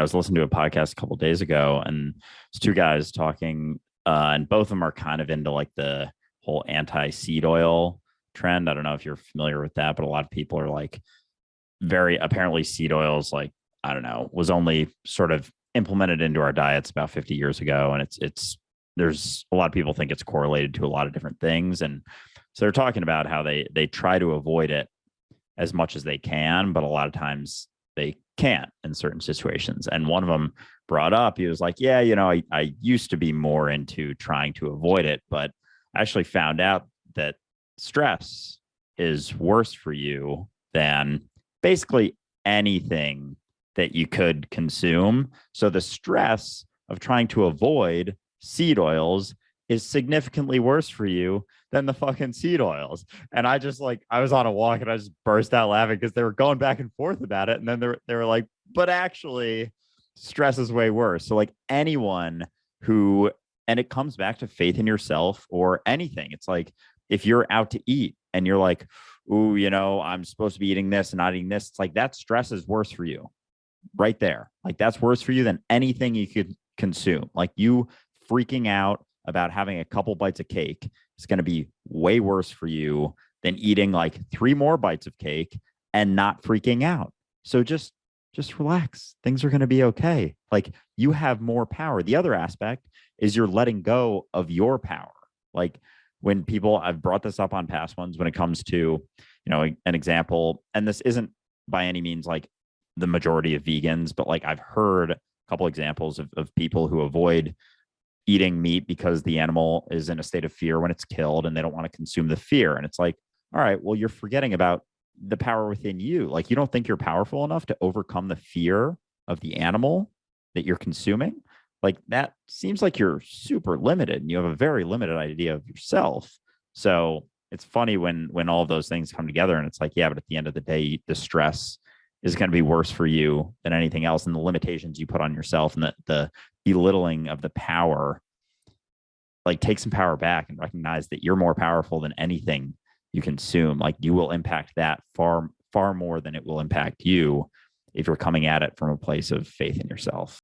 I was listening to a podcast a couple of days ago, and it's two guys talking, and both of them are kind of into like the whole anti-seed oil trend. I don't know if you're familiar with that, but a lot of people are like very apparently seed oils, like, I don't know, was only sort of implemented into our diets about 50 years ago, and it's there's a lot of people think it's correlated to a lot of different things, and so they're talking about how they try to avoid it as much as they can, but a lot of times they can't in certain situations. And one of them brought up, he was like, yeah, I used to be more into trying to avoid it, but I actually found out that stress is worse for you than basically anything that you could consume. So the stress of trying to avoid seed oils is significantly worse for you than the fucking seed oils. And I just like, I was on a walk and I just burst out laughing because they were going back and forth about it. And then they were like, but actually, stress is way worse. So, like, anyone who, and it comes back to faith in yourself or anything. It's like, if you're out to eat and you're like, ooh, I'm supposed to be eating this and not eating this, it's like that stress is worse for you right there. Like, that's worse for you than anything you could consume. Like, you freaking out about having a couple bites of cake is going to be way worse for you than eating like three more bites of cake and not freaking out. So just relax. Things are going to be okay. Like, you have more power. The other aspect is you're letting go of your power. Like, when people, I've brought this up on past ones when it comes to, an example, and this isn't by any means like the majority of vegans, but like I've heard a couple examples of people who avoid eating meat because the animal is in a state of fear when it's killed and they don't want to consume the fear. And it's like, all right, well, you're forgetting about the power within you. Like, you don't think you're powerful enough to overcome the fear of the animal that you're consuming. Like, that seems like you're super limited and you have a very limited idea of yourself. So it's funny when all of those things come together and it's like, yeah, but at the end of the day, the stress is going to be worse for you than anything else. And the limitations you put on yourself and the belittling of the power, like, take some power back and recognize that you're more powerful than anything you consume. Like, you will impact that far, far more than it will impact you if you're coming at it from a place of faith in yourself.